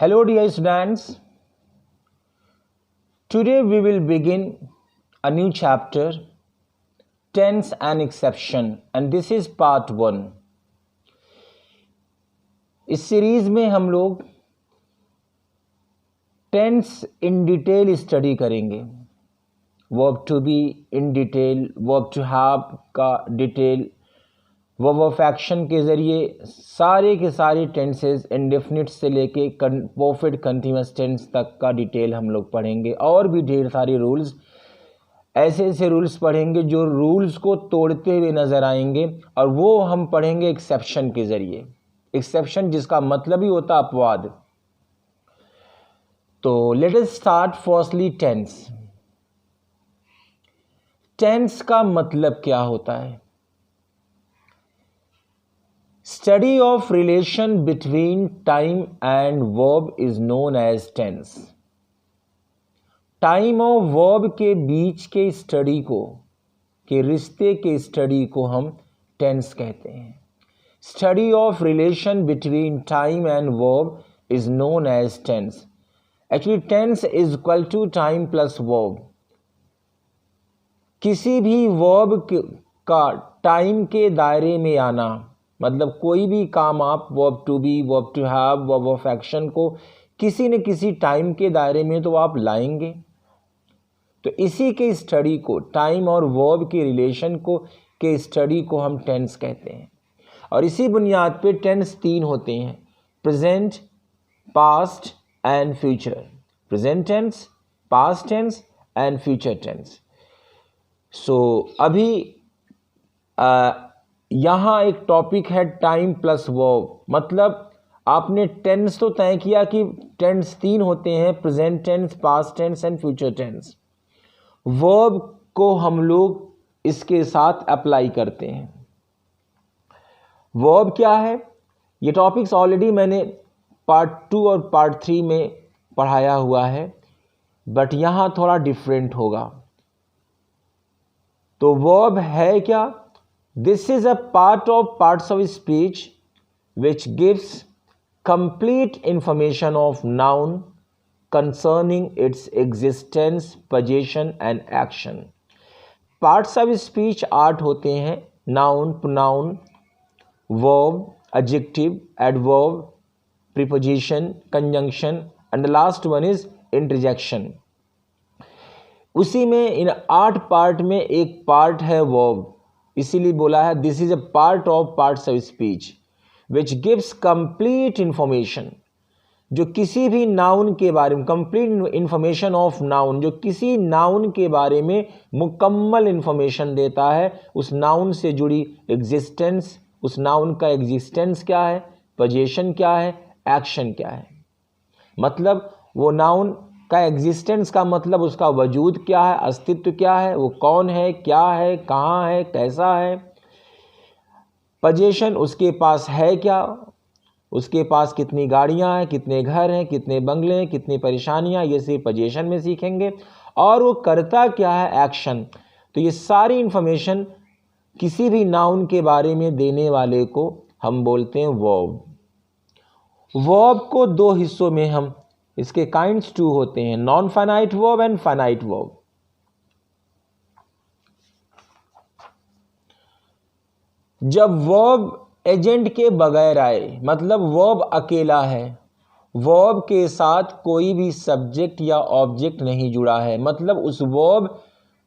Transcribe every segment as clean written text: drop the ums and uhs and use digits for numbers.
Hello dear students, today we will begin a new chapter, Tense and Exception, and this is part 1. इस series में हम लोग tense in detail study करेंगे. Verb to be in detail, verb to have का detail, verb of action के ज़रिए सारे के सारे टेंसेज इंडेफिनिट से लेके परफेक्ट कंटीन्यूअस टेंस तक का डिटेल हम लोग पढ़ेंगे. और भी ढेर सारे रूल्स, ऐसे ऐसे रूल्स पढ़ेंगे जो रूल्स को तोड़ते हुए नज़र आएंगे, और वो हम पढ़ेंगे एक्सेप्शन के ज़रिए. एक्सेप्शन जिसका मतलब ही होता अपवाद. तो let us start firstly tense. Tense का मतलब क्या होता है? Study of relation between time and verb is known as tense. Time और वर्ब के बीच के स्टडी को, के रिश्ते के स्टडी को हम टेंस कहते हैं. Study of relation between time and verb is known as tense. Actually tense is equal to time plus verb. किसी भी वर्ब का टाइम के दायरे में आना, मतलब कोई भी काम आप verb to be, verb to have, verb of action को किसी न किसी टाइम के दायरे में तो आप लाएंगे. तो इसी के स्टडी को, टाइम और वर्ब के रिलेशन को, के स्टडी को हम टेंस कहते हैं. और इसी बुनियाद पे टेंस 3 होते हैं: present, past and future. Present tense, past tense and future tense. So अभी यहाँ एक टॉपिक है टाइम प्लस वर्ब. मतलब आपने टेंस तो तय किया कि टेंस 3 होते हैं: present tense, past tense and future tense. Verb को हम लोग इसके साथ अप्लाई करते हैं. वर्ब क्या है? ये टॉपिक्स ऑलरेडी मैंने पार्ट 2 और पार्ट 3 में पढ़ाया हुआ है, बट यहाँ थोड़ा डिफरेंट होगा. तो वर्ब है क्या? This is a part of parts of speech which gives complete information of noun concerning its existence, possession and action. Parts of speech 8 होते हैं: noun, pronoun, verb, adjective, adverb, preposition, conjunction and the last one is interjection. उसी में इन 8 part में एक part है verb. इसीलिए बोला है this is a part of parts of speech which gives complete information. जो किसी भी नाउन के बारे में, कंप्लीट इंफॉर्मेशन ऑफ नाउन, जो किसी नाउन के बारे में मुकम्मल इंफॉर्मेशन देता है. उस नाउन से जुड़ी एग्जिस्टेंस, उस नाउन का एग्जिस्टेंस क्या है, पोजीशन क्या है, एक्शन क्या है. मतलब वो नाउन का एग्जिस्टेंस का मतलब उसका वजूद क्या है, अस्तित्व क्या है, वो कौन है, क्या है, कहाँ है, कैसा है. पोजीशन, उसके पास है क्या, उसके पास कितनी गाड़ियाँ हैं, कितने घर हैं, कितने बंगले हैं, कितनी परेशानियाँ, ये सिर्फ पोजीशन में सीखेंगे. और वो करता क्या है, एक्शन. तो ये सारी इंफॉर्मेशन किसी भी नाउन के बारे में देने वाले को हम बोलते हैं वर्ब. वर्ब को 2 हिस्सों में हम, इसके काइंड्स 2 होते हैं: non finite verb and finite verb. जब वर्ब एजेंट के बगैर आए, मतलब वर्ब अकेला है, वर्ब के साथ कोई भी सब्जेक्ट या ऑब्जेक्ट नहीं जुड़ा है, मतलब उस वर्ब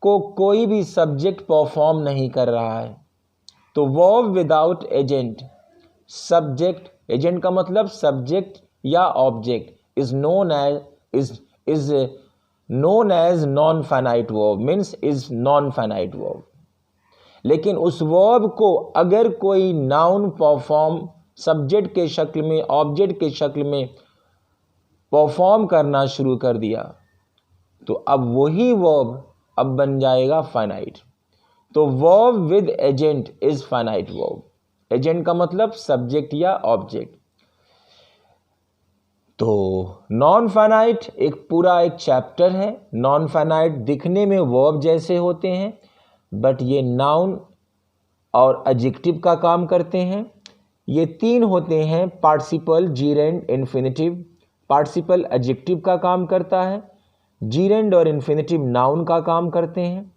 को कोई भी सब्जेक्ट परफॉर्म नहीं कर रहा है, तो verb without agent, subject, agent का मतलब सब्जेक्ट या object, is known as non-finite verb, means is non-finite verb. लेकिन उस वर्ब को अगर कोई नाउन परफॉर्म, सब्जेक्ट के शक्ल में, ऑब्जेक्ट के शक्ल में परफॉर्म करना शुरू कर दिया, तो अब वही वर्ब अब बन जाएगा फाइनाइट. तो verb with agent is finite verb. Agent का मतलब सब्जेक्ट या ऑब्जेक्ट. तो नॉन फाइनाइट एक पूरा एक चैप्टर है. नॉन फाइनाइट दिखने में वर्ब जैसे होते हैं, बट ये नाउन और एडजेक्टिव का काम करते हैं. ये 3 होते हैं: पार्टिसिपल, जीरेंड, इन्फिनिटिव. पार्टिसिपल एडजेक्टिव का काम करता है, जीरेंड और इन्फिनेटिव नाउन का काम करते हैं।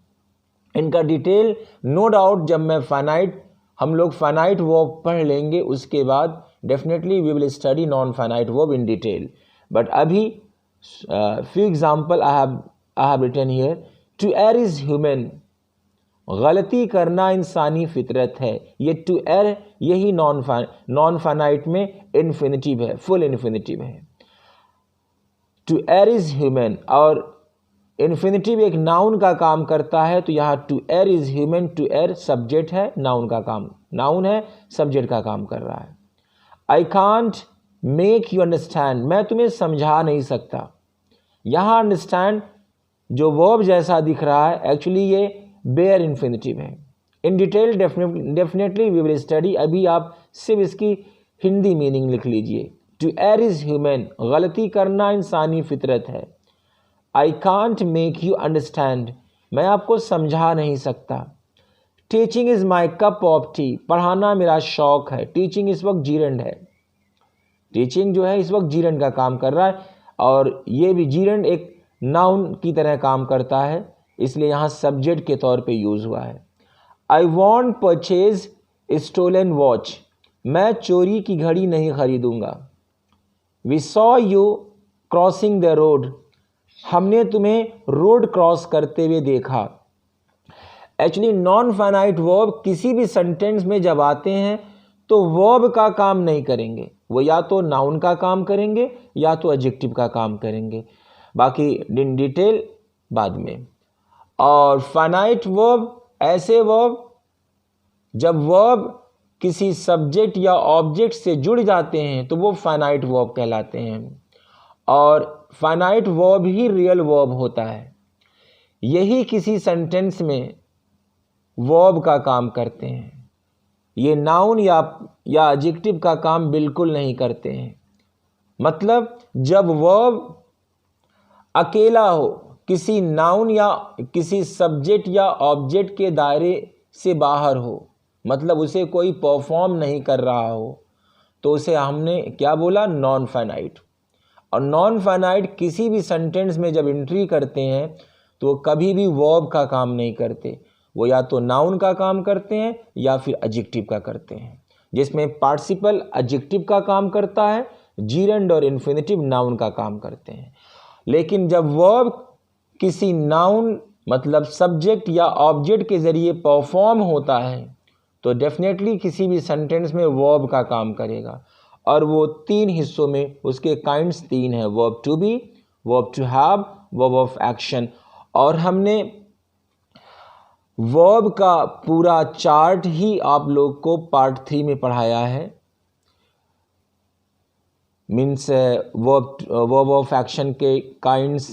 इनका डिटेल नो डाउट जब मैं हम लोग फाइनाइट वर्ब पढ़ लेंगे उसके बाद definitely we will study non finite verb in detail. But अभी few example I have written here. To err is human, गलती करना इंसानी फितरत है। ये टू एयर यही नॉन फाइनाइट में इन्फिनेटिव है, फुल इन्फिनेटिव है। टू एयर इज ह्यूमन और इन्फिनेटिव एक नाउन का काम करता है, तो यहाँ to err is human, to err subject है, नाउन का काम, नाउन है सब्जेक्ट का काम कर रहा है। I can't make you understand, मैं तुम्हें समझा नहीं सकता। यहाँ अंडरस्टैंड जो वर्ब जैसा दिख रहा है एक्चुअली ये बेयर इन्फिनेटिव है। In detail definitely we will study. अभी आप सिर्फ इसकी हिंदी मीनिंग लिख लीजिए। टू एयर इज ह्यूमन, गलती करना इंसानी फितरत है। I can't make you understand, मैं आपको समझा नहीं सकता। Teaching is my cup of T, पढ़ाना मेरा शौक है। टीचिंग इस वक्त जीरेंड है, टीचिंग जो है इस वक्त जीरेंड का काम कर रहा है और ये भी जीरेंड एक नाउन की तरह काम करता है, इसलिए यहाँ सब्जेक्ट के तौर पे यूज हुआ है। I want purchase stolen watch, मैं चोरी की घड़ी नहीं खरीदूंगा। We saw you crossing the road, हमने तुम्हें रोड क्रॉस करते हुए देखा। एक्चुअली नॉन फाइनाइट वर्ब किसी भी सेंटेंस में जब आते हैं तो वर्ब का काम नहीं करेंगे, वो या तो नाउन का काम करेंगे या तो एडजेक्टिव का काम करेंगे, बाकी इन डिटेल बाद में। और फाइनाइट वर्ब ऐसे वर्ब जब वर्ब किसी सब्जेक्ट या ऑब्जेक्ट से जुड़ जाते हैं तो वो फाइनाइट वर्ब कहलाते हैं और फाइनाइट वर्ब ही रियल वर्ब होता है। यही किसी सेंटेंस में वर्ब का काम करते हैं, ये नाउन या एडजेक्टिव का काम बिल्कुल नहीं करते हैं। मतलब जब वर्ब अकेला हो, किसी नाउन या किसी सब्जेक्ट या ऑब्जेक्ट के दायरे से बाहर हो, मतलब उसे कोई परफॉर्म नहीं कर रहा हो, तो उसे हमने क्या बोला, नॉन फाइनाइट। और नॉन फाइनाइट किसी भी सेंटेंस में जब एंट्री करते हैं तो कभी भी वर्ब का काम नहीं करते, वो या तो नाउन का काम करते हैं या फिर एडजेक्टिव का करते हैं, जिसमें पार्टिसिपल एडजेक्टिव का काम करता है, जीरेंड और इन्फिनेटिव नाउन का काम करते हैं। लेकिन जब वर्ब किसी नाउन मतलब सब्जेक्ट या ऑब्जेक्ट के जरिए परफॉर्म होता है तो डेफिनेटली किसी भी सेंटेंस में वर्ब का काम करेगा और वो तीन हिस्सों में, उसके काइंड्स तीन हैं, verb to be, verb to have, verb of action. और हमने वर्ब का पूरा चार्ट ही आप लोग को पार्ट 3 में पढ़ाया है, मीन्स वर्ब ऑफ एक्शन के काइंड्स,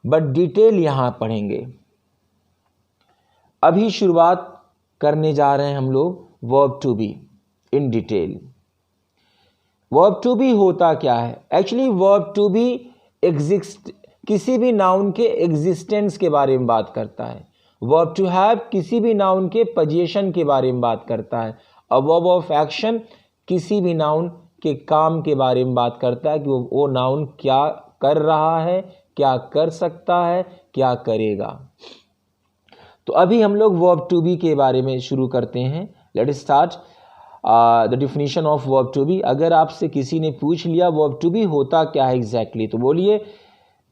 बट डिटेल यहाँ पढ़ेंगे। अभी शुरुआत करने जा रहे हैं हम लोग verb to be in detail. Verb to be होता क्या है? एक्चुअली वर्ब टू बी किसी भी नाउन के एग्जिस्टेंस के बारे में बात करता है। वर्ब टू हैव किसी भी नाउन के पोजीशन के बारे में बात करता है और वर्ब ऑफ एक्शन किसी भी नाउन के काम के बारे में बात करता है कि वो नाउन क्या कर रहा है, क्या कर सकता है, क्या करेगा। तो अभी हम लोग वर्ब टू बी के बारे में शुरू करते हैं। Let us start the definition of verb to be. अगर आपसे किसी ने पूछ लिया वर्ब टू बी होता क्या है एग्जैक्टली, तो बोलिए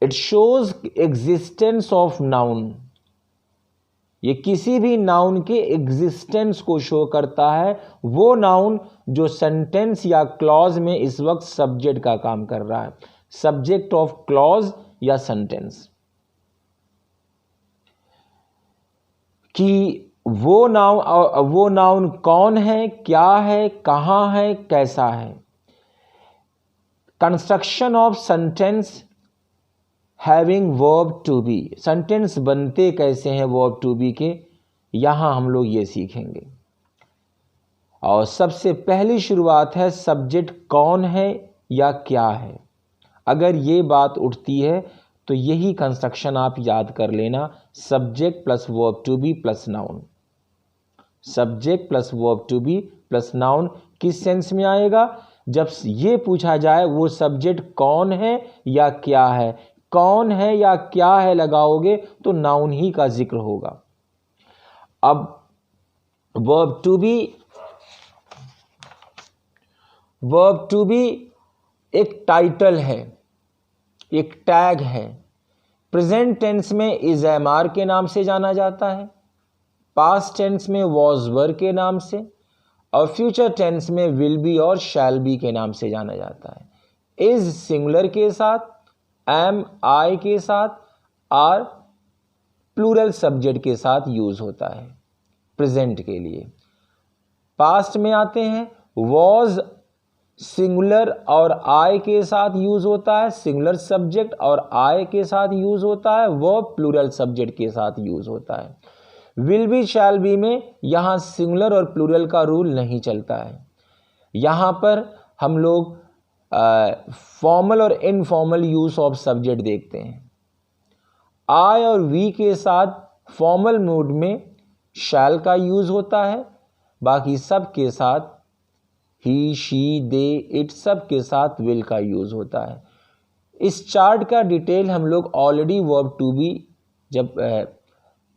it shows existence of noun. ये किसी भी नाउन के एग्जिस्टेंस को शो करता है, वो नाउन जो सेंटेंस या क्लॉज में इस वक्त सब्जेक्ट का काम कर रहा है, सब्जेक्ट ऑफ क्लॉज या सेंटेंस, कि वो नाउन कौन है, क्या है, कहाँ है, कैसा है। Construction of sentence having verb to be, sentence बनते कैसे हैं वर्ब टू बी के, यहां हम लोग ये सीखेंगे। और सबसे पहली शुरुआत है सब्जेक्ट कौन है या क्या है। अगर ये बात उठती है तो यही कंस्ट्रक्शन आप याद कर लेना, subject plus verb to be plus noun. Subject plus verb to be plus noun किस सेंस में आएगा? जब ये पूछा जाए वो सब्जेक्ट कौन है या क्या है, कौन है या क्या है लगाओगे तो नाउन ही का जिक्र होगा। अब वर्ब टू बी एक टाइटल है, एक टैग है। प्रेजेंट टेंस में इज एम आर के नाम से जाना जाता है, पास्ट टेंस में वॉज वर के नाम से, और फ्यूचर टेंस में विल बी और शैल बी के नाम से जाना जाता है। इज सिंगुलर के साथ, एम आई के साथ, आर प्लूरल सब्जेक्ट के साथ यूज होता है प्रेजेंट के लिए। पास्ट में आते हैं, वॉज सिंगुलर और आई के साथ यूज होता है, सिंगुलर सब्जेक्ट और आई के साथ यूज होता है, वर्ब प्लूरल सब्जेक्ट के साथ यूज होता है। विल बी शैल बी में यहां सिंगुलर और प्लूरल का रूल नहीं चलता है। यहां पर हम लोग फॉर्मल और इनफॉर्मल यूज ऑफ सब्जेक्ट देखते हैं। आई और वी के साथ फॉर्मल मूड में शैल का यूज होता है, बाकी सब के साथ ही, शी, दे, इट सब के साथ विल का यूज होता है। इस चार्ट का डिटेल हम लोग ऑलरेडी वर्ब टू बी जब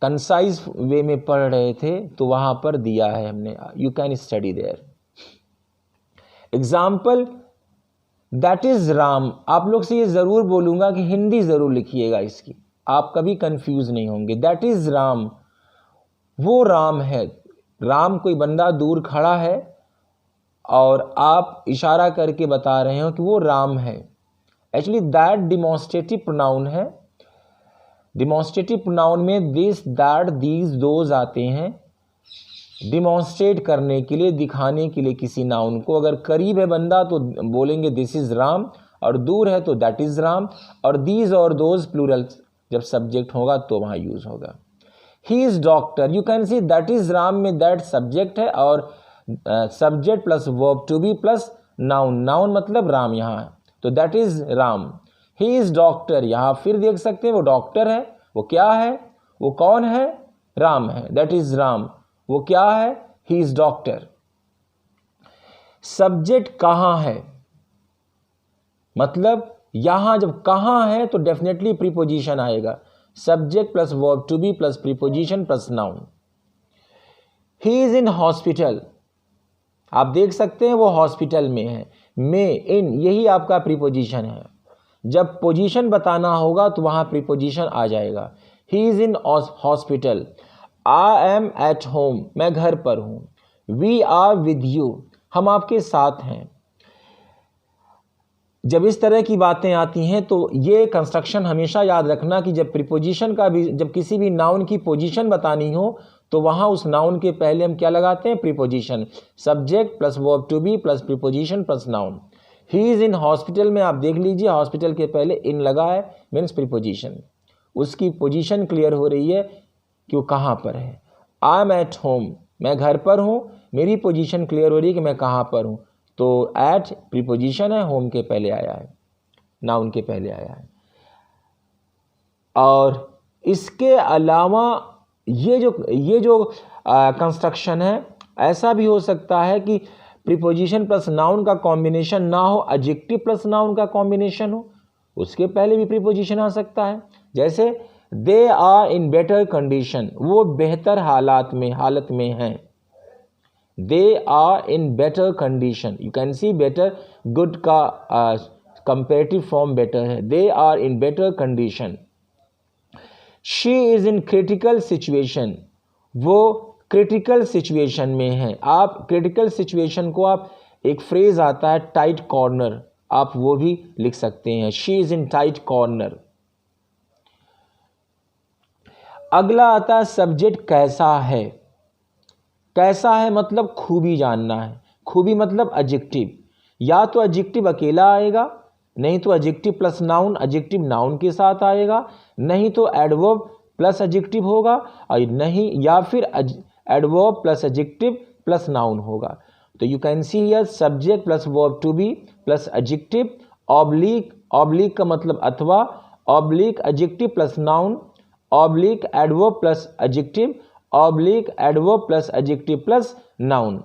कंसाइज वे में पढ़ रहे थे तो वहां पर दिया है हमने, you can study there. Example, that is Ram. आप लोग से ये जरूर बोलूंगा कि हिंदी जरूर लिखिएगा इसकी, आप कभी कंफ्यूज नहीं होंगे। दैट इज राम, वो राम है। राम कोई बंदा दूर खड़ा है और आप इशारा करके बता रहे हो कि वो राम है। एक्चुअली दैट डिमॉन्स्ट्रेटिव प्रोनाउन है। डिमॉन्स्ट्रेटिव प्रोनाउन में दिस, दैट, दीज, दोज आते हैं डिमॉन्स्ट्रेट करने के लिए, दिखाने के लिए किसी नाउन को। अगर करीब है बंदा तो बोलेंगे दिस इज राम, और दूर है तो दैट इज राम, और दीज और दोज प्लूरल जब सब्जेक्ट होगा तो वहां यूज होगा। He is doctor, you can see that is Ram में दैट सब्जेक्ट है और subject plus verb to be plus noun, noun मतलब राम यहाँ है, तो that is Ram. He is doctor, यहां फिर देख सकते हैं वो डॉक्टर है। वो क्या है, वो कौन है, राम है, दैट इज राम। वो क्या है, ही इज डॉक्टर। सब्जेक्ट कहां है, मतलब यहां जब कहां है तो डेफिनेटली प्रीपोजिशन आएगा, subject plus verb to be plus preposition plus noun. He is in hospital, आप देख सकते हैं वो हॉस्पिटल में है। में, इन, यही आपका प्रीपोजिशन है। जब पोजीशन बताना होगा तो वहां प्रीपोजिशन आ जाएगा। ही is in hospital, I am at home, मैं घर पर हूं। वी आर विद यू, हम आपके साथ हैं। जब इस तरह की बातें आती हैं तो ये कंस्ट्रक्शन हमेशा याद रखना कि जब प्रीपोजिशन का भी, जब किसी भी नाउन की पोजीशन बतानी हो तो वहां उस नाउन के पहले हम क्या लगाते हैं, preposition. Subject plus verb to be plus preposition plus noun. He is in hospital में आप देख लीजिए, हॉस्पिटल के पहले इन लगा है, मीन्स प्रीपोजिशन। उसकी पोजीशन क्लियर हो रही है कि वो कहाँ पर है। आई एम एट होम, मैं घर पर हूँ, मेरी पोजीशन क्लियर हो रही है कि मैं कहाँ पर हूँ। तो एट प्रीपोजिशन है, होम के पहले आया है, नाउन के पहले आया है। और इसके अलावा ये जो कंस्ट्रक्शन है, ऐसा भी हो सकता है कि प्रीपोजिशन प्लस नाउन का कॉम्बिनेशन ना हो, एडजेक्टिव प्लस नाउन का कॉम्बिनेशन हो, उसके पहले भी प्रीपोजिशन आ सकता है। जैसे they are in better condition, वो बेहतर हालत में हैं। They are in better condition, you can see better, good का कंपेरेटिव फॉर्म बेटर है। They are in better condition. She is in critical situation, वो क्रिटिकल सिचुएशन में है। आप क्रिटिकल सिचुएशन को आप, एक फ्रेज आता है टाइट कॉर्नर, आप वो भी लिख सकते हैं, she is in tight corner. अगला आता है सब्जेक्ट कैसा है। कैसा है मतलब खूबी जानना है। खूबी मतलब एडजेक्टिव, या तो एडजेक्टिव अकेला आएगा, नहीं तो adjective plus noun, adjective noun के साथ आएगा, नहीं तो एडवर्ब प्लस एडजेक्टिव होगा, और नहीं, या फिर adverb plus adjective plus noun होगा। तो you can see here subject plus verb to be plus adjective, oblique, oblique का मतलब अथवा, oblique adjective plus noun, oblique adverb plus adjective, oblique adverb plus adjective plus noun.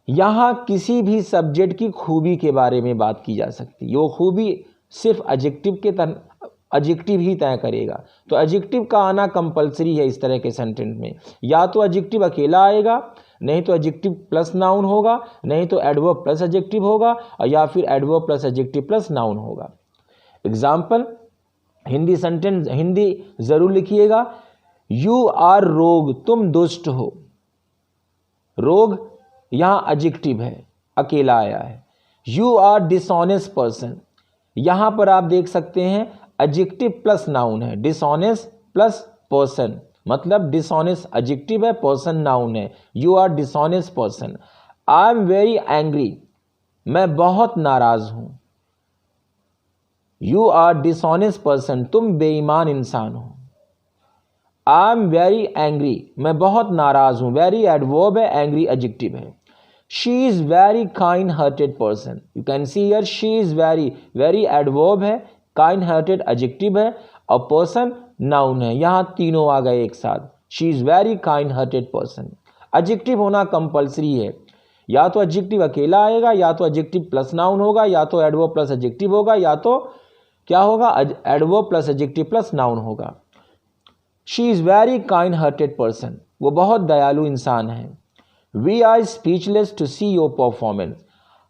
यहाँ किसी भी subject की खूबी के बारे में बात की जा सकती है। वो खूबी सिर्फ एडजेक्टिव ही तय करेगा। तो एडजेक्टिव का आना कंपलसरी है इस तरह के सेंटेंस में। या तो एडजेक्टिव अकेला आएगा, नहीं तो एडजेक्टिव प्लस नाउन होगा, नहीं तो एडवर्ब प्लस एडजेक्टिव होगा, और या फिर adverb plus adjective plus noun होगा। एग्जाम्पल, हिंदी सेंटेंस हिंदी जरूर लिखिएगा। यू आर रोग, तुम दुष्ट हो। रोग यहां एडजेक्टिव है, अकेला आया है। यू आर डिसऑनेस्ट पर्सन, यहां पर आप देख सकते हैं एडजेक्टिव प्लस नाउन है। डिसऑनेस्ट प्लस पर्सन, मतलब डिसऑनेस्ट एडजेक्टिव है, पर्सन नाउन है। You are dishonest person. I am very angry, मैं बहुत नाराज हूं। यू आर डिसऑनेस्ट पर्सन, तुम बेईमान इंसान हो। आई एम वेरी एंग्री, मैं बहुत नाराज हूं। वेरी एडवर्ब है, एंग्री एडजेक्टिव है। She is very kind hearted person, you can see here she is very adverb है, काइंड हार्टेड एडजेक्टिव है, और पर्सन नाउन है। यहां तीनों आ गए एक साथ। She is very kind hearted person. Adjective होना कंपलसरी है। या तो एडजेक्टिव अकेला आएगा, या तो एडजेक्टिव प्लस नाउन होगा, या तो एडवर्ब प्लस एडजेक्टिव होगा, या तो क्या होगा, adverb plus adjective plus noun होगा। She is very kind hearted person, वो बहुत दयालु इंसान है। We are speechless to see your performance,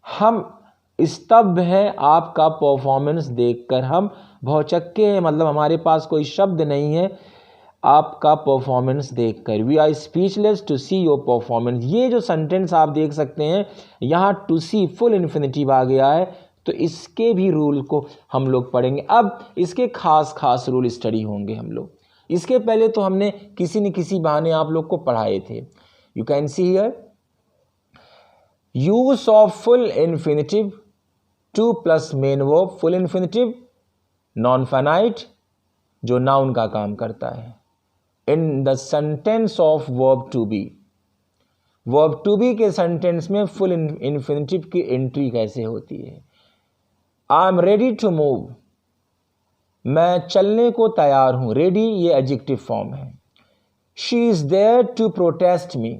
हम स्तब्ध हैं आपका परफॉर्मेंस देखकर। हम भौचक्के हैं, मतलब हमारे पास कोई शब्द नहीं है आपका परफॉर्मेंस देखकर। We are speechless to see your performance. ये जो सेंटेंस आप देख सकते हैं, यहाँ टू सी फुल इन्फिनिटिव आ गया है, तो इसके भी रूल को हम लोग पढ़ेंगे। अब इसके खास रूल स्टडी होंगे हम लोग। इसके पहले तो हमने किसी न किसी बहाने आप लोग को पढ़ाए थे। You can see here use of full infinitive to plus main verb. Full infinitive non finite, जो नाउन का काम करता है। In the sentence of verb to be, verb to be के सेंटेंस में फुल इन्फिनिटिव की एंट्री कैसे होती है। I am ready to move, मैं चलने को तैयार हूं। रेडी ये एडजेक्टिव फॉर्म है। She is there to protest me,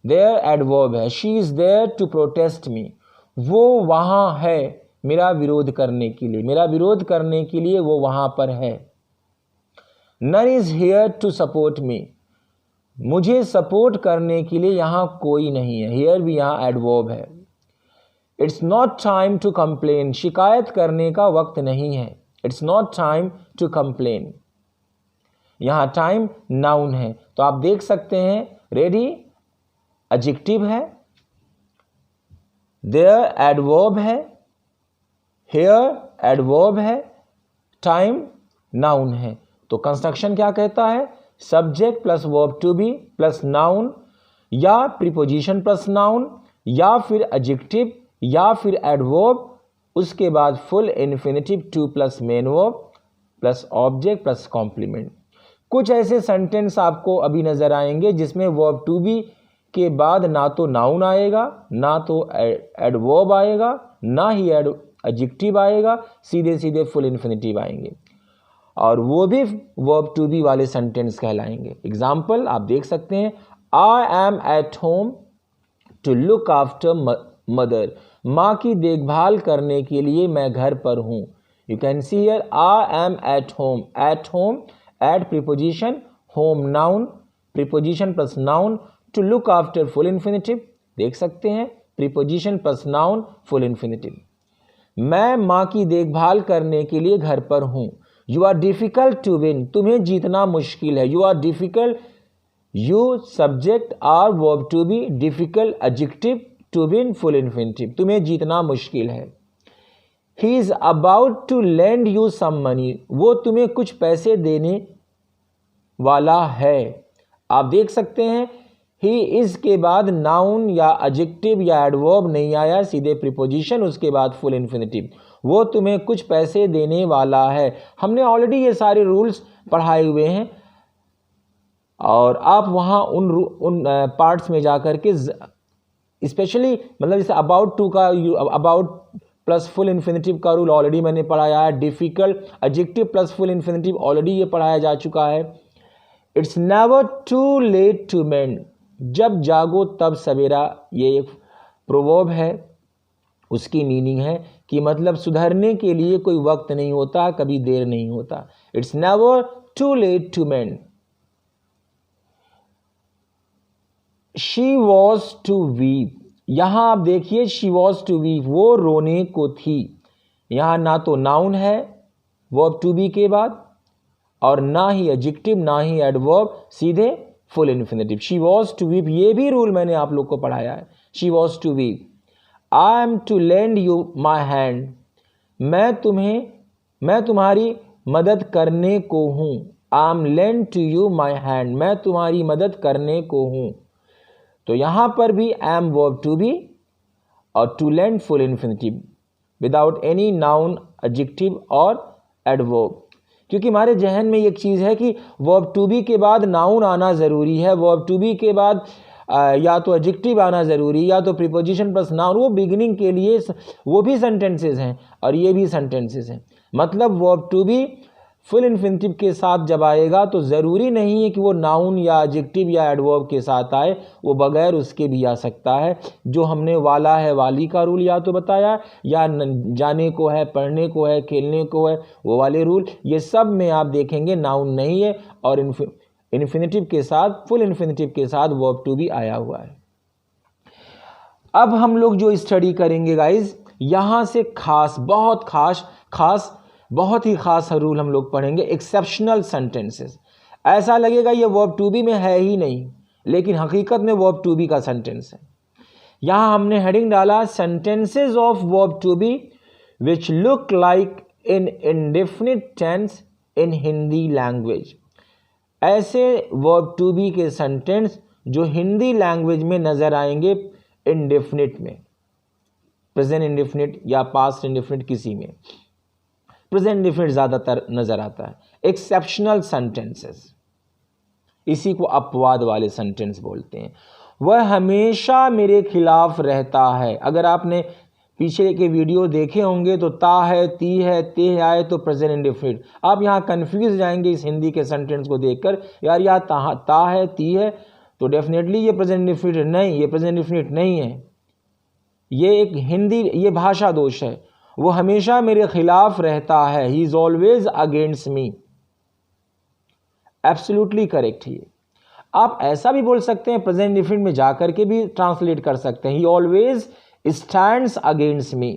there adverb है। She is there to protest me, वो वहां है मेरा विरोध करने के लिए। मेरा विरोध करने के लिए वो वहां पर है। None is here to support me, मुझे सपोर्ट करने के लिए यहां कोई नहीं है। हियर भी यहां एडवर्ब है। It's not time to complain, शिकायत करने का वक्त नहीं है। It's not time to complain, यहां टाइम नाउन है। तो आप देख सकते हैं रेडी एडजेक्टिव है, देयर एडवर्ब है, हियर एडवर्ब है, टाइम नाउन है। तो कंस्ट्रक्शन क्या कहता है, subject plus verb to be plus noun, या प्रीपोजिशन प्लस नाउन, या फिर एडजेक्टिव, या फिर एडवर्ब, उसके बाद full infinitive to plus main verb plus object plus complement. कुछ ऐसे सेंटेंस आपको अभी नजर आएंगे जिसमें वर्ब टू बी के बाद ना तो नाउन आएगा, ना तो एडवर्ब आएगा, ना ही एडजेक्टिव आएगा, सीधे सीधे फुल इन्फिनिटिव आएंगे, और वो भी वर्ब टू बी वाले सेंटेंस कहलाएंगे। एग्जाम्पल आप देख सकते हैं, I am at home to look after mother, माँ की देखभाल करने के लिए मैं घर पर हूँ। You can see here I am at home. At home, at preposition, home noun, preposition plus noun, to look after full infinitive, देख सकते हैं preposition plus noun full infinitive. मैं माँ की देखभाल करने के लिए घर पर हूँ। You are difficult to win, तुम्हें जीतना मुश्किल है। You are difficult, you subject, are verb to be, difficult adjective, to win full infinitive, तुम्हें जीतना मुश्किल है। He is about to lend you some money, वो तुम्हें कुछ पैसे देने वाला है। आप देख सकते हैं ही इज के बाद नाउन या एडजेक्टिव या एडवर्ब नहीं आया, सीधे प्रीपोजिशन, उसके बाद फुल इन्फिनिटिव। वो तुम्हें कुछ पैसे देने वाला है। हमने ऑलरेडी ये सारे रूल्स पढ़ाए हुए हैं, और आप वहाँ उन पार्ट्स में जाकर के स्पेशली, मतलब जैसे अबाउट टू का अबाउट प्लस फुल इन्फिनिटिव का रूल ऑलरेडी मैंने पढ़ाया है। Difficult adjective plus full infinitive already ये पढ़ाया जा चुका है। It's never too late to mend, जब जागो तब सवेरा, ये एक प्रोवर्ब है, उसकी मीनिंग है कि मतलब सुधरने के लिए कोई वक्त नहीं होता, कभी देर नहीं होता। It's never too late to mend. She was to weep, यहां आप देखिए शी वॉज टू वीप, वो रोने को थी। यहां ना तो नाउन है वर्ब टू बी के बाद, और ना ही एडजेक्टिव, ना ही एडवर्ब, सीधे full infinitive. She was to weep, ये भी रूल मैंने आप लोग को पढ़ाया है। She was to weep. I am to lend you my hand, मैं तुम्हारी मदद करने को हूं। I am lend to you my hand, मैं तुम्हारी मदद करने को हूं। तो यहां पर भी एम वर्ब टू बी और to lend full infinitive without any noun, adjective और एडवर्ब। क्योंकि हमारे जहन में एक चीज़ है कि वर्ब टू बी के बाद नाउन आना ज़रूरी है, वर्ब टू बी के बाद या तो एडजेक्टिव आना ज़रूरी, या तो प्रीपोजिशन प्लस नाउन। वो बिगिनिंग के लिए वो भी सेंटेंसेस हैं और ये भी सेंटेंसेस हैं। मतलब verb to be full infinitive के साथ जब आएगा तो ज़रूरी नहीं है कि वो नाउन या एडजेक्टिव या एडवर्ब के साथ आए, वो बगैर उसके भी आ सकता है। जो हमने वाला है वाली का रूल या तो बताया, या जाने को है, पढ़ने को है, खेलने को है, वो वाले रूल, ये सब में आप देखेंगे नाउन नहीं है और इन्फिनेटिव के साथ, फुल इन्फिनेटिव के साथ वर्ब टू बी आया हुआ है। अब हम लोग जो स्टडी करेंगे गाइज, यहां से बहुत ही खास रूल हम लोग पढ़ेंगे, एक्सेप्शनल सेंटेंसेस। ऐसा लगेगा ये वर्ब टू बी में है ही नहीं, लेकिन हकीकत में वर्ब टू बी का सेंटेंस है। यहां हमने हेडिंग डाला sentences of verb to be which look like in indefinite tense in Hindi language. ऐसे वर्ब टू बी के सेंटेंस जो हिंदी लैंग्वेज में नजर आएंगे इंडेफिनिट में, प्रेजेंट इंडेफिनिट या पास्ट इंडेफिनिट, किसी में प्रेजेंट इंडेफिनिट ज्यादातर नजर आता है। एक्सेप्शनल सेंटेंसेस, इसी को अपवाद वाले सेंटेंस बोलते हैं। वह हमेशा मेरे खिलाफ रहता है। अगर आपने पीछे के वीडियो देखे होंगे तो ता है, ती है, ते आए तो प्रेजेंट इंडेफिनिट। आप यहाँ कंफ्यूज जाएंगे इस हिंदी के सेंटेंस को देखकर, यार यहाँ ता है, ती है, तो डेफिनेटली ये प्रेजेंट इंडेफिनिट नहीं, ये प्रेजेंट इंडेफिनिट नहीं है, ये एक हिंदी, ये भाषा दोष है। वो हमेशा मेरे खिलाफ रहता है, he is always against me. Absolutely correct है। आप ऐसा भी बोल सकते हैं, प्रेजेंट इंडेफिनिट में जाकर के भी ट्रांसलेट कर सकते हैं, ही ऑलवेज स्टैंड्स अगेंस्ट मी।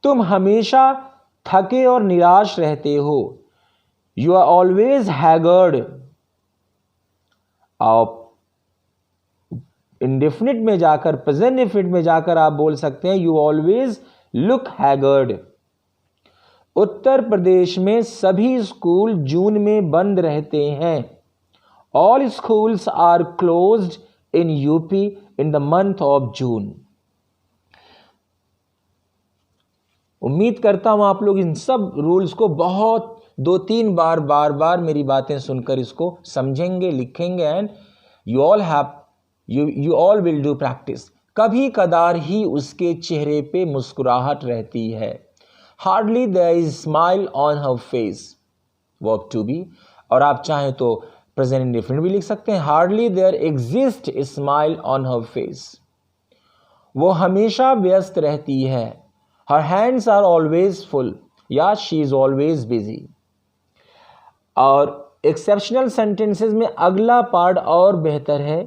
तुम हमेशा थके और निराश रहते हो, यू आर ऑलवेज हैगर्ड। आप इंडेफिनिट में जाकर, प्रेजेंट इंडेफिनिट में जाकर आप बोल सकते हैं you always look haggard. Uttar Pradesh में सभी स्कूल जून में बंद रहते हैं। All schools are closed in UP in the month of June. उम्मीद करता हूं आप लोग इन सब रूल्स को बहुत 2-3 बार मेरी बातें सुनकर इसको समझेंगे, लिखेंगे, and you all will do practice. कभी कदार ही उसके चेहरे पे मुस्कुराहट रहती है। Hardly there is smile on her face, verb to be. और आप चाहें तो प्रेजेंट इंडेफिनिट भी लिख सकते हैं, hardly there exist smile on her face. वो हमेशा व्यस्त रहती है, her hands are always full, या शी इज ऑलवेज बिजी। और एक्सेप्शनल सेंटेंसेस में अगला पार्ट और बेहतर है,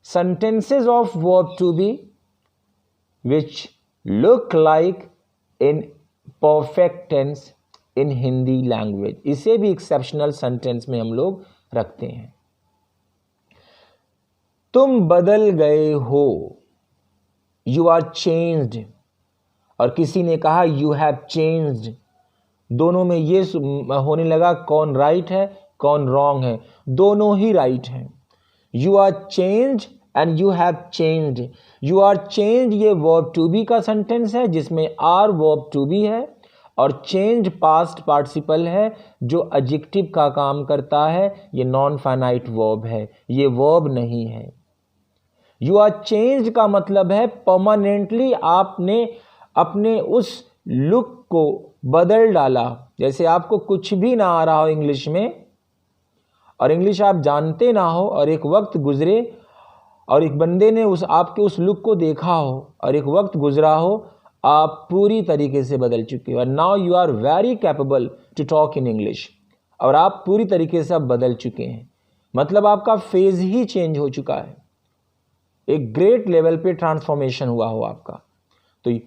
sentences of verb to be which look like in perfect tense in Hindi language, इसे भी exceptional sentence में हम लोग रखते हैं। तुम बदल गए हो, you are changed, और किसी ने कहा you have changed। दोनों में ये होने लगा कौन राइट है कौन रॉन्ग है, दोनों ही राइट हैं। You are changed and you have changed। You are changed ये verb to be का सेंटेंस है जिसमें are verb to be है, और change past participle है जो adjective का काम करता है, ये नॉन फाइनाइट verb है, ये verb नहीं है। You are changed का मतलब है परमानेंटली आपने अपने उस लुक को बदल डाला। जैसे आपको कुछ भी ना आ रहा हो इंग्लिश में, और इंग्लिश आप जानते ना हो, और एक वक्त गुजरे और एक बंदे ने आपके उस लुक को देखा हो और एक वक्त गुजरा हो, आप पूरी तरीके से बदल चुके हो। Now you are very capable to talk in English, और आप पूरी तरीके से अब बदल चुके हैं। मतलब आपका फेज ही चेंज हो चुका है, एक ग्रेट लेवल पे ट्रांसफॉर्मेशन हुआ हो आपका। तो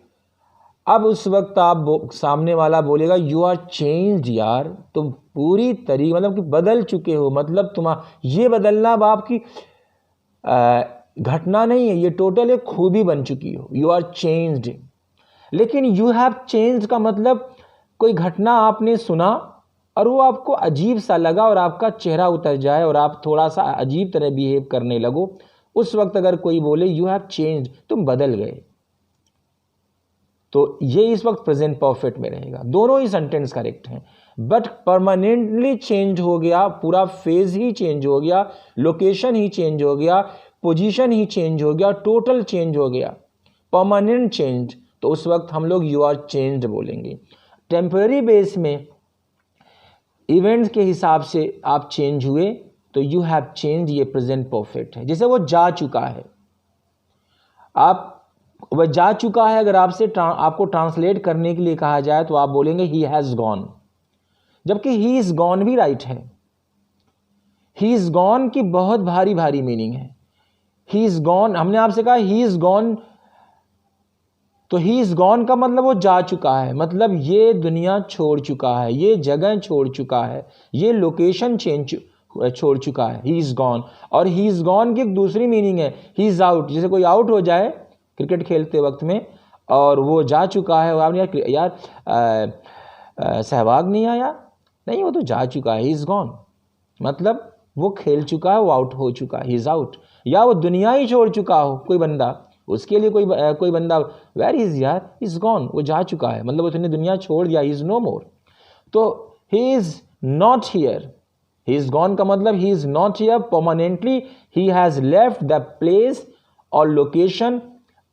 अब उस वक्त आप सामने वाला बोलेगा यू आर चेंज्ड यार, तुम पूरी तरीके मतलब कि बदल चुके हो। मतलब ये बदलना अब आपकी घटना नहीं है, ये टोटल एक खूबी बन चुकी हो। You are changed. लेकिन यू हैव चेंज्ड का मतलब कोई घटना आपने सुना और वो आपको अजीब सा लगा और आपका चेहरा उतर जाए और आप थोड़ा सा अजीब तरह बिहेव करने लगो, उस वक्त अगर कोई बोले यू हैव चेंज्ड, तुम बदल गए, तो ये इस वक्त प्रेजेंट परफेक्ट में रहेगा। दोनों ही सेंटेंस करेक्ट हैं। बट परमानेंटली चेंज हो गया, पूरा फेज ही चेंज हो गया, लोकेशन ही चेंज हो गया, पोजीशन ही चेंज हो गया, टोटल चेंज हो गया, परमानेंट चेंज, तो उस वक्त हम लोग यू आर चेंज्ड बोलेंगे। टेम्पररी बेस में इवेंट्स के हिसाब से आप चेंज हुए तो यू हैव चेंज, ये प्रेजेंट परफेक्ट है। जैसे वो जा चुका है, वह जा चुका है, अगर आपको ट्रांसलेट करने के लिए कहा जाए तो आप बोलेंगे ही हैज़ गॉन, जबकि ही इज गॉन भी राइट है। ही इज गॉन की बहुत भारी भारी मीनिंग है। ही इज गॉन, हमने आपसे कहा ही इज गॉन, तो ही इज गॉन का मतलब वो जा चुका है, मतलब ये दुनिया छोड़ चुका है, ये जगह छोड़ चुका है, ये लोकेशन छोड़ चुका है, ही इज गॉन। और ही इज गॉन की एक दूसरी मीनिंग है, ही इज आउट। जैसे कोई आउट हो जाए क्रिकेट खेलते वक्त में और वो जा चुका है, आपने यार सहवाग नहीं आया, नहीं वो तो जा चुका है, ही इज गॉन, मतलब वो खेल चुका है, वो आउट हो चुका है, ही इज आउट। या वो दुनिया ही छोड़ चुका हो कोई बंदा, उसके लिए कोई बंदा वेर इज यार, इज गॉन, वो जा चुका है, मतलब उसने दुनिया छोड़ दिया, ही इज नो मोर। तो he is not here, he is gone का मतलब he is not here permanently, he has left the place और location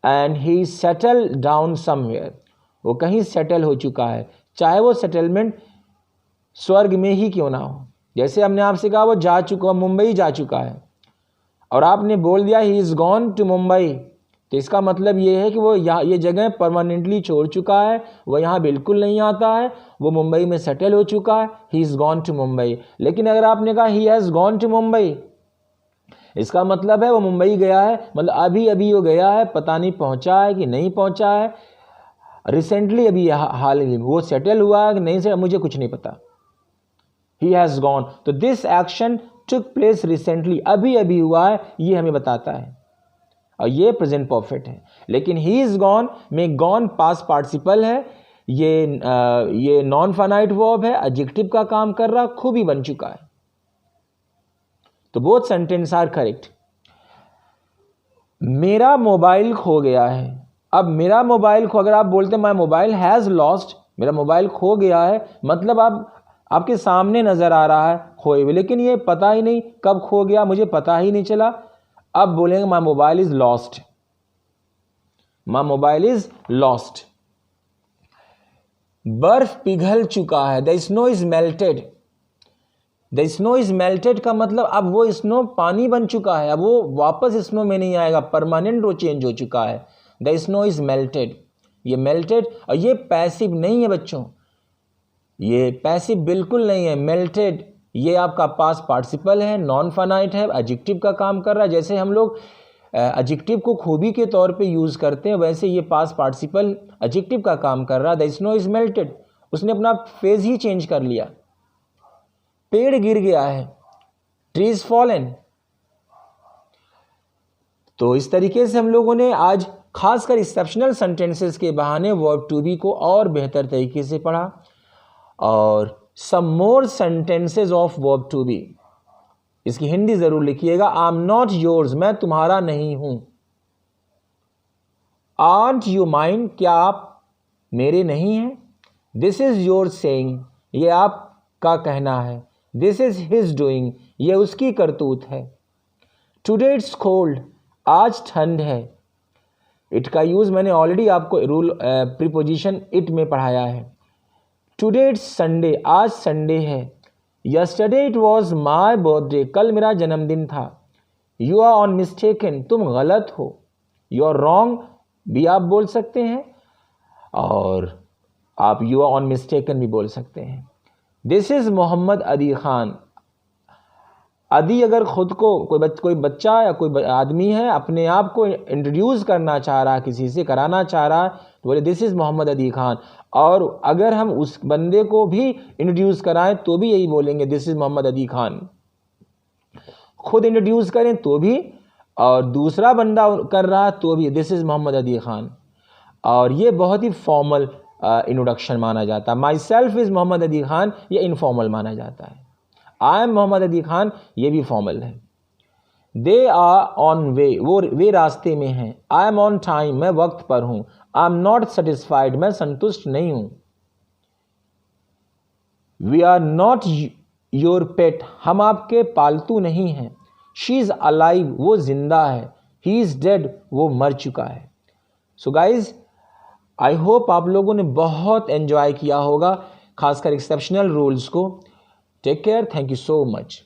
and he settle down somewhere, वो कहीं सेटल हो चुका है, चाहे वो सेटलमेंट स्वर्ग में ही क्यों ना हो। जैसे हमने आपसे कहा वो जा चुका, मुंबई जा चुका है, और आपने बोल दिया he is gone to Mumbai, तो इसका मतलब ये है कि वो ये जगह परमानेंटली छोड़ चुका है, वो यहाँ बिल्कुल नहीं आता है, वो मुंबई में सेटल हो चुका है, he is gone to Mumbai. लेकिन अगर आपने कहा he has gone to Mumbai, इसका मतलब है वो मुंबई गया है, मतलब अभी अभी वो गया है, पता नहीं पहुंचा है कि नहीं पहुंचा है, रिसेंटली अभी हाल ही वो सेटल हुआ है कि नहीं से मुझे कुछ नहीं पता। ही हैज़ गॉन, तो this action took place recently, अभी अभी हुआ है, ये हमें बताता है, और ये प्रेजेंट परफेक्ट है। लेकिन ही इज गॉन में गॉन पास्ट पार्टिसिपल है, ये नॉन फाइनाइट वर्ब है, एडजेक्टिव का काम कर रहा, खूबी बन चुका है। तो बोथ सेंटेंस आर करेक्ट। मेरा मोबाइल खो गया है, अब मेरा मोबाइल खो, अगर आप बोलते माय मोबाइल हैज़ लॉस्ट, मेरा मोबाइल खो गया है, मतलब आपके सामने नजर आ रहा है खोए हुए, लेकिन ये पता ही नहीं कब खो गया, मुझे पता ही नहीं चला। अब बोलेंगे my mobile is lost, my mobile is lost. बर्फ पिघल चुका है, the snow is melted, the snow is melted का मतलब अब वो स्नो पानी बन चुका है, अब वो वापस स्नो में नहीं आएगा, परमानेंट वो चेंज हो चुका है। द स्नो इज मेल्टेड, ये मेल्टेड, और ये पैसिव नहीं है बच्चों, ये पैसिव बिल्कुल नहीं है। मेल्टेड ये आपका पास्ट पार्टिसिपल है, नॉन फाइनाइट है, एडजेक्टिव का काम कर रहा है। जैसे हम लोग एडजेक्टिव को खूबी के तौर पे यूज करते हैं, वैसे ये पास्ट पार्टिसिपल एडजेक्टिव का काम कर रहा है। द स्नो इज मेल्टेड, उसने अपना फेज ही चेंज कर लिया। पेड़ गिर गया है, ट्रीज फॉलन। तो इस तरीके से हम लोगों ने आज खासकर एक्सेप्शनल सेंटेंसेस के बहाने वर्ब टू बी को और बेहतर तरीके से पढ़ा, और some more sentences of verb to be, इसकी हिंदी जरूर लिखिएगा। आई एम नॉट योर्स, मैं तुम्हारा नहीं हूं। आर्ट यू माइन, क्या आप मेरे नहीं हैं। दिस इज योर सेइंग, ये आपका कहना है। दिस इज हिज डूइंग, ये उसकी करतूत है। टुडे इट्स कोल्ड, आज ठंड है। इट का यूज मैंने ऑलरेडी आपको रूल प्रीपोजिशन इट में पढ़ाया है। टुडे इट्स संडे, आज संडे है। Yesterday it was my birthday, कल मेरा जन्मदिन था। यू आर ऑन मिस्टेकन, तुम गलत हो। यू आर रॉन्ग भी आप बोल सकते हैं और आप यू आर ऑन मिस्टेकन भी बोल सकते हैं। दिस इज मोहम्मद अदी खान। अदी अगर खुद को कोई बच्चा या कोई आदमी है अपने आप को इंट्रोड्यूस करना चाह रहा है, किसी से कराना चाह रहा है, तो बोले दिस इज मोहम्मद अदी खान। और अगर हम उस बंदे को भी इंट्रोड्यूस कराएं तो भी यही बोलेंगे दिस इज मोहम्मद अदी खान। खुद इंट्रोड्यूस करें तो भी और दूसरा बंदा कर रहा है तो भी दिस इज मोहम्मद अदी खान। और ये बहुत ही फॉर्मल इंट्रोडक्शन माना जाता है। माई सेल्फ इज मोहम्मद अदी खान ये इनफॉर्मल माना जाता है। आई एम मोहम्मद अदी खान ये भी फॉर्मल है। दे आर ऑन वे, वो वे रास्ते में हैं। आई एम ऑन टाइम, मैं वक्त पर हूं। आई एम नॉट सेटिस्फाइड, मैं संतुष्ट नहीं हूं। We are not your pet, हम आपके पालतू नहीं हैं। शी इज अलाइव, वो जिंदा है। ही इज डेड, वो मर चुका है। सो गाइज आई होप आप लोगों ने बहुत एंजॉय किया होगा, खासकर एक्सेप्शनल रूल्स को। Take care, thank you so much.